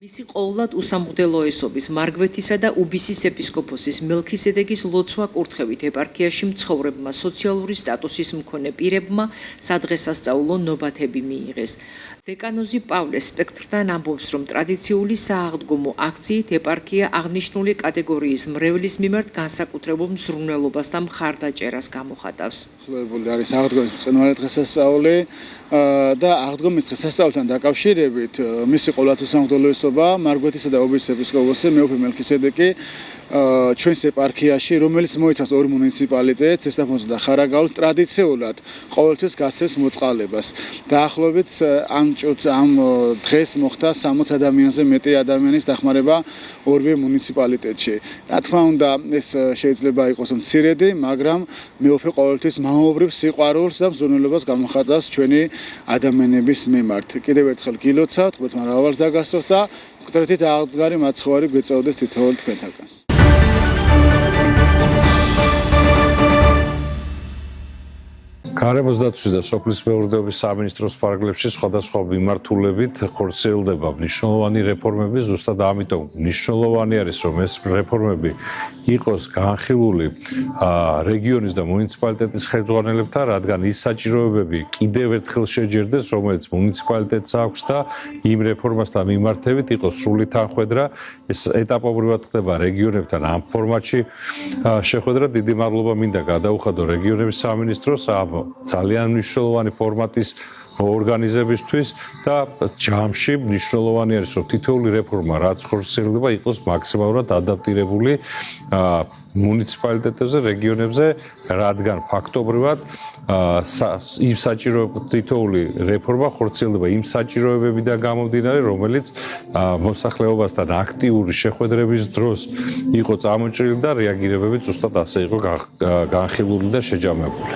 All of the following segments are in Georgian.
მისი ყოვლად უსამღვდელოესობის მარგვეთისა და უბისის ეპისკოპოსის მელქისედეკის ლოცვა კურთხევით ეპარქიაში მცხოვრებმა სოციალური სტატუსის მქონე პირებმა სადღესასწაულო ნობათები მიიღეს. დეკანოზი პავლე სპექტრთან ამბობს, რომ ტრადიციული სააღდგომო აქციით ეპარქია აღნიშნული კატეგორიის მრევლის მიმართ განსაკუთრებულ მზრუნველობას და მხარდაჭერას გამოხატავს. არის აღდგომის მწვერვალ დღესასწაული და აღდგომის დღესასწაულთან დაკავშირებით მისი ყოვლად უსამღვდელოესობა მარგვეთისა და უბისის ეპისკოპოსი მეუფე მელქისედეკი ჩვენს ეპარქიაში, რომელიც მოიცავს ორ მუნიციპალიტეტს, ესტაფონსა და ხარაგაულს, ტრადიციულად ყოველთვის გასცემს მოწყალებას. დაახლოებით ამ დღეს მოხდა 60 ადამიანზე მეტი ადამიანის დახმარება ორვე მუნიციპალიტეტში. რა თქმა უნდა, ეს შეიძლება იყოს მცირედი, მაგრამ მეუფე ყოველთვის მაობრივ სიყვარულს და მზრუნველობას გამოხატავს ჩვენი ადამიანების მიმართ. კიდევ ერთხელ გილოცავთ, ღმერთმა რავალს დაგასწროთ და მკვდრეთით აღდგარი მაცხოვარი გვეწეოდეს თითოეულ თქვენთაგანს. გარემოს დაცვის და სოფლის მეურნეობის სამინისტროს ფარგლებში სხვადასხვა მიმართულებით ხორციელდება მნიშვნელოვანი რეფორმები, ზუსტად ამიტომ მნიშვნელოვანი არის, რომ ეს რეფორმები იყოს განხილული რეგიონის და მუნიციპალიტეტის ხელმძღვანელებთან, რადგან ის საჭიროებები კიდევ ერთხელ შეჯერდეს, რომელიც მუნიციპალიტეტს აქვს და იმ რეფორმასთან მიმართებით იყოს სრული თანხვედრა. ეს ეტაპობრივად ხდება რეგიონებთან ამ ფორმატში შეხვედრა. დიდი მადლობა მინდა გადაუხადო რეგიონების სამინისტროს ძალიან მნიშვნელოვანი ფორმატის ორგანიზებისთვის და ჯამში მნიშვნელოვანი არის, რომ თითოეული რეფორმა, რაც ხორციელდება, იყოს მაქსიმალურად ადაპტირებული მუნიციპალიტეტებზე, რეგიონებზე, რადგან ფაქტობრივად იმ თითოეული რეფორმა ხორციელდება იმ საჭიროებებიდან გამომდინარე, რომელიც მოსახლეობასთან აქტიური შეხვედრების დროს იყო წამოჭრილი და რეაგირებები ზუსტად ასე იყო განხილული და შეჯამებული.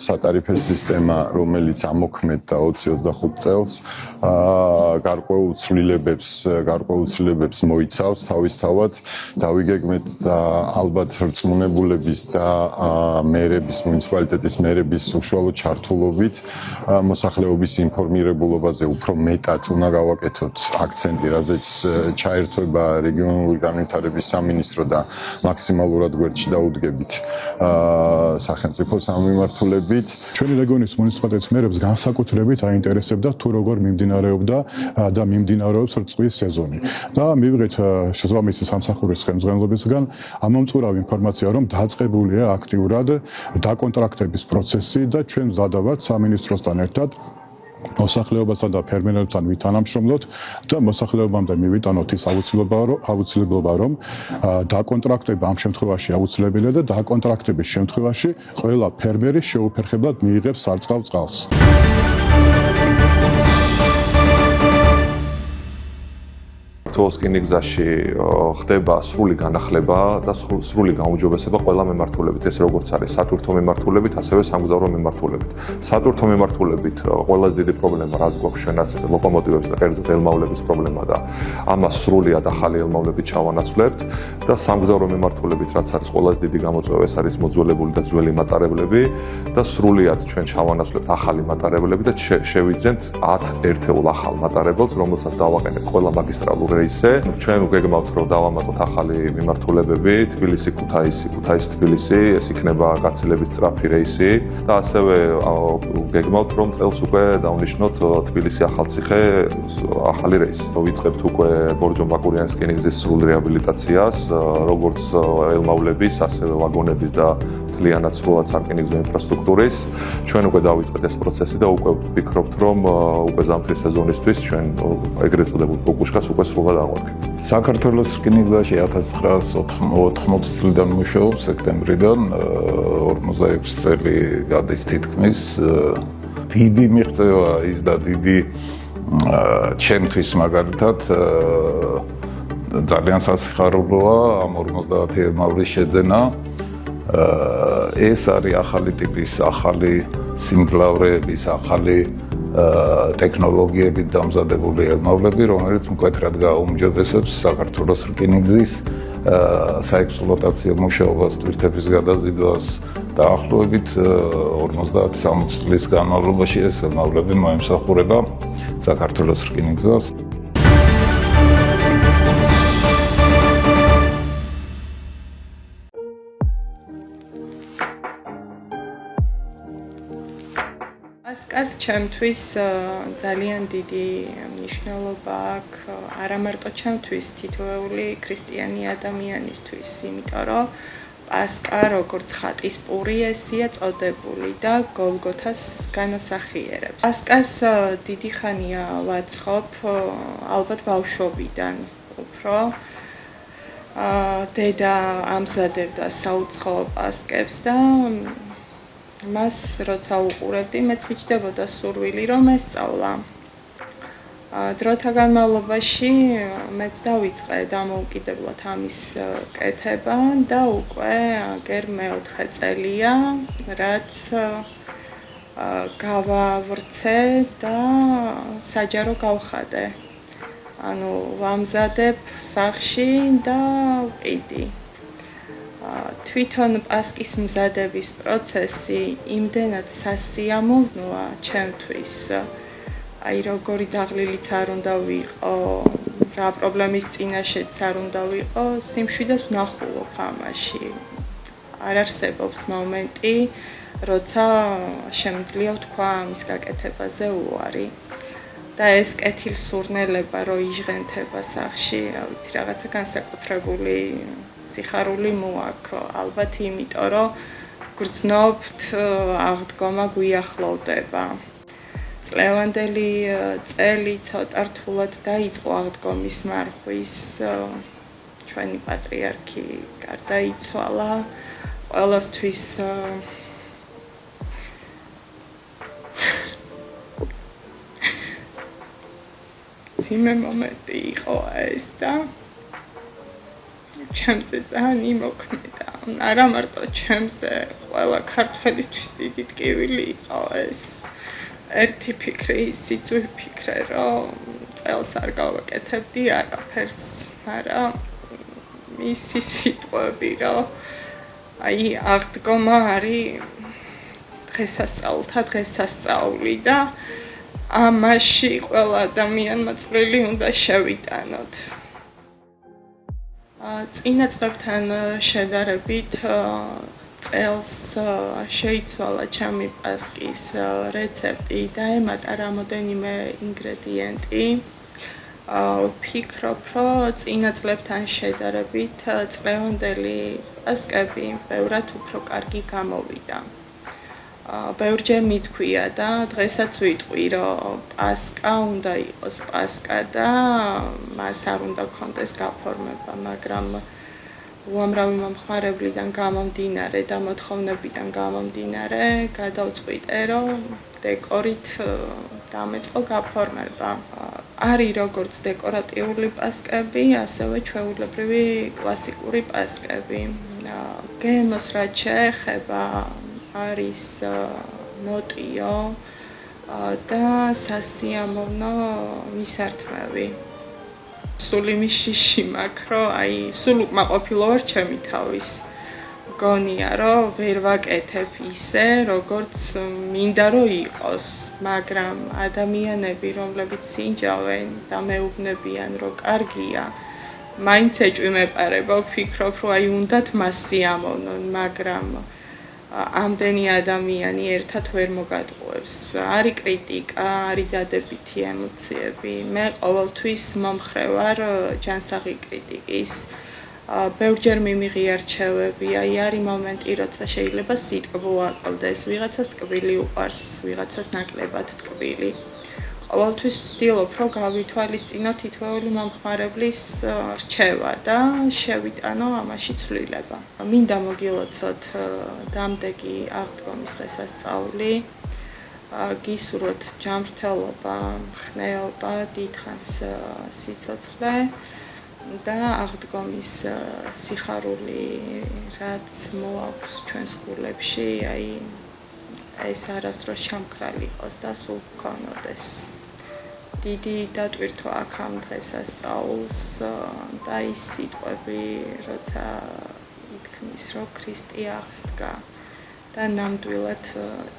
სატარიფე სისტემა, რომელიც ამოქმედდა 20-25 წელს, გარკვეულ ცვლილებებს მოიცავს თავისთავად. დავიგეგმეთ და ალბათ რწმუნებულების და მერების, მუნიციპალიტეტის მერების უშუალო ჩართულობით მოსახლეობის ინფორმირებულობაზე უფრო მეტად უნდა გავაკეთოთ აქცენტი, რაზეც ჩაერთვება რეგიონული განვითარების სამინისტრო და მაქსიმალურად გვერდში დაუდგებით სახელმწიფო სამმართველოები. ჩვენი რეგიონის მუნიციპალიტეტის მერებს განსაკუთრებით აინტერესებდა თუ როგორ მიმდინარეობდა და მიმდინარეობს რწვის სეზონი. და მივიღეთ შესაბამისი სამსახურის ხელმძღვანელობისგან ამომწყურავი ინფორმაცია, რომ დაწყებულია აქტიურად დაკონტრაქტების პროცესი და ჩვენ მზადავართ სამინისტროსთან ერთად მოსახლეობასთან და ფერმერებთან ვითანამშრომლოთ და მოსახლეობამდე მივიტანოთ ის აუცილებლობა, რომ დაკონტრაქტება ამ შემთხვევაში აუცილებელია და დაკონტრაქტების შემთხვევაში ყველა ფერმერი შეუფერხებლად მიიღებს სარწყავ წყალს. საქართველოს რკინიგზაში ხდება სრული განახლება და სრული გაუმჯობესება ყველა მიმართულებით, ეს როგორც არის სატვირთო მიმართულებით, ასევე სამგზავრო მიმართულებით. სატვირთო მიმართულებით ყველაზე დიდი პრობლემა, რაც გვაქვს ჩვენაც ლოკომოტივებს და კერძოდ ელმავლების პრობლემა და ამას სრულიად ახალი ელმავლებით ჩავანაცვლებთ და სამგზავრო მიმართულებით, რაც არის ყველაზე დიდი გამოწვევა, ეს არის მოძველებული და ძველი მატარებლები და სრულიად ჩვენ ჩავანაცვლებთ ახალი მატარებლები და შევიძენთ 10 ერთეულ ახალ მატარებელს, რომელსაც დავაყენებთ ყველა მაგისტრალურ ჩვენ ვგეგმავთ, რომ დავამატოთ ახალი მიმართულებები, თბილისი-ქუთაისი, ქუთაისი-თბილისი, ეს იქნება გაცილებით სწრაფი რეისი და ასევე ვგეგმავთ, რომ წელს უკვე დავნიშნოთ თბილისი-ახალციხე ახალი რეისი. ვიწყებთ უკვე ბორჯომ-ბაკურიანის რკინიგზის სრულ რეაბილიტაციას, როგორც ელმავლების, ასევე ვაგონების და მთლიანად სრულად სარკინიგზო ინფრასტრუქტურის. ჩვენ უკვე დავიწყეთ ეს პროცესი და უკვე ვფიქრობთ, რომ უკვე ზამთრის სეზონისთვის ჩვენ ეგრეთ წოდებულ პუპუშკას უკვე სრულად ავარგებთ. საქართველოს რკინიგზაში 1980 წლიდან მუშაობს, სექტემბრიდან 46 წელი გადის თითქმის. დიდი მიღწევა ის და დიდი ჩემთვის მაგალითად ძალიან სასიხარულოა ამ 50 ელმავლის შეძენა. ეს არის ახალი ტიპის, ახალი სიმძლავრეების, ახალი ტექნოლოგიებით დამზადებული ელმავლები, რომელიც მკვეთრად გააუმჯობესებს საქართველოს რკინიგზის საექსპლუატაციო მუშაობას, ტვირთების გადაზიდვას დაახლოებით 50-60 წლის განმავლობაში ეს ელმავლები მოემსახურება საქართველოს რკინიგზას. პასკას ჩემთვის ძალიან დიდი მნიშვნელობა აქვს არა მარტო ჩემთვის, თითოეული ქრისტიანი ადამიანისთვის, იმიტომ რომ პასკა როგორც ხატის პური ესია წოდებული და გოლგოთას განასახიერებს. პასკას დიდი ხანია ვაცხობ, ალბათ ბავშვობიდან უფრო. დედა ამზადებდა საუცხოო პასკებს და მას როცა უყურებდი, მეც მიჩნდებოდა სურვილი რომ ესწავლა. დროთა განმავლობაში მეც დავიწყე დამოუკიდებლად ამის კეთება და უკვე აგერ მეოთხე წელია, რაც გავავრცე და საჯარო გავხადე. ანუ ვამზადებ სახში და ვყიდი. თვითონ პასკის მზადების პროცესი იმდენად სასიამოვნოა ჩემთვის. აი როგორი დაღლილიც არ უნდა ვიყო, რა პრობლემის წინაშეც არ უნდა ვიყო, სიმშვიდეს ვნახულობ ამაში. არ არსებობს მომენტი, როცა შემიძლია ვთქვა ამის გაკეთებაზე უარი. და ეს კეთილსურნელება რო იჟღენთება სახში, რა ვიცი, რაღაცა განსაკუთრებული სიხარული მოაქვს, ალბათ იმიტომ რომ გრძნობთ აღდგომა გვიახლოვდება. წლევანდელი წელი ცოტა რთულად დაიწყო აღდგომის მარხვის, ჩვენი პატრიარქი გარდაიცვალა, ყველასთვის ძიმე მომენტი იყო ეს და ჩემზე ძალიან იმოქმედა. არა მარტო ჩემზე, ყველა ქართველისთვის დიდი ტკივილი იყო ეს. ერთი ფიქრი ისიც ვიფიქრე, რომ წელს არ გავაკეთებდი არაფერს, მაგრამ მისი სიტყვები, რომ აი აღდგომა არის დღესასწაულთა დღესასწაული და ამაში ყველა ადამიანმა წვრილი უნდა შევიტანოთ. წინა წლებთან შედარებით წელს შეიცვალა ჩემი პასკის რეცეპტი და ემატა რამოდენიმე ინგრედიენტი. ვფიქრობ, რომ წინა წლებთან შედარებით წლევანდელი პასკები ბევრად უფრო კარგი გამოვიდა. ბევრჯერ მithქვია და დღესაც ვიტყვი, რომ პასკა უნდა იყოს პასკა და მას არ უნდა ქონდეს გაფორმება, მაგრამ უამრავი მომხმარებლიდან გამომდინარე და მოთხოვნებიდან გამომდინარე, გადავწყვიტე, რომ დეკორით დამეწყო გაფორმება. არის როგორც დეკორატიული პასკები, ასევე ჩვეულებრივი კლასიკური პასკები. გემოს რაც შეეხება, არის ნოტიო და სასიამოვნო მისართმევი. სულ იმის შიში მაქვს, რომ აი სულ უკმაყოფილო ვარ ჩემი თავის. მგონია, რომ ვერ ვაკეთებ ისე, როგორც მინდა რომ იყოს, მაგრამ ადამიანები, რომლებიც ინჯავენ და მეუბნებიან, რომ კარგია, მაინც ეჭვმეპარება, ვფიქრობ, რომ აი უნდათ მას სიამოვნონ, მაგრამ ამდენი ადამიანი ერთად ვერ მოგატყუებს. არის კრიტიკა, არის დადებითი ემოციები. მე ყოველთვის მომხრე ვარ ჯანსაღი კრიტიკის. ბევრჯერ მიმიღია რჩევები, აი არის მომენტი, როცა შეიძლება სიტყვა აკლდეს, ვიღაცას ტკბილი უყვარს, ვიღაცას ნაკლებად ტკბილი. ყოველთვის ვცდილობ, რომ გავითვალისწინო თითოეული მომხმარებლის რჩევა და შევიტანო ამაში ცვლილება. მინდა მოგილოცოთ დამდეგი აღდგომის დღესასწაული, გისურვოთ ჯანმრთელობა, ხნეობა, დიდხანს სიცოცხლე და აღდგომის სიხარული, რაც მოაქვს ჩვენს გულებში, აი ეს არასდროს ჩამქრალი იყოს და სულ გქონოდეს. დიდი დატვირთვა აქვს ამ დღესასწაულს და ის სიტყვები, როცა ითქმის, რომ ქრისტე აღსდგა და ნამდვილად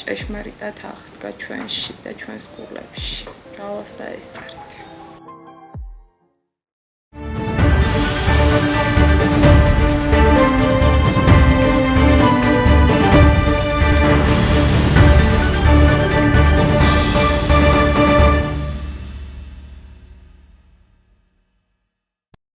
ჭეშმარიტად აღსდგა ჩვენში და ჩვენს გულებში. გალოს და ესწრეთ.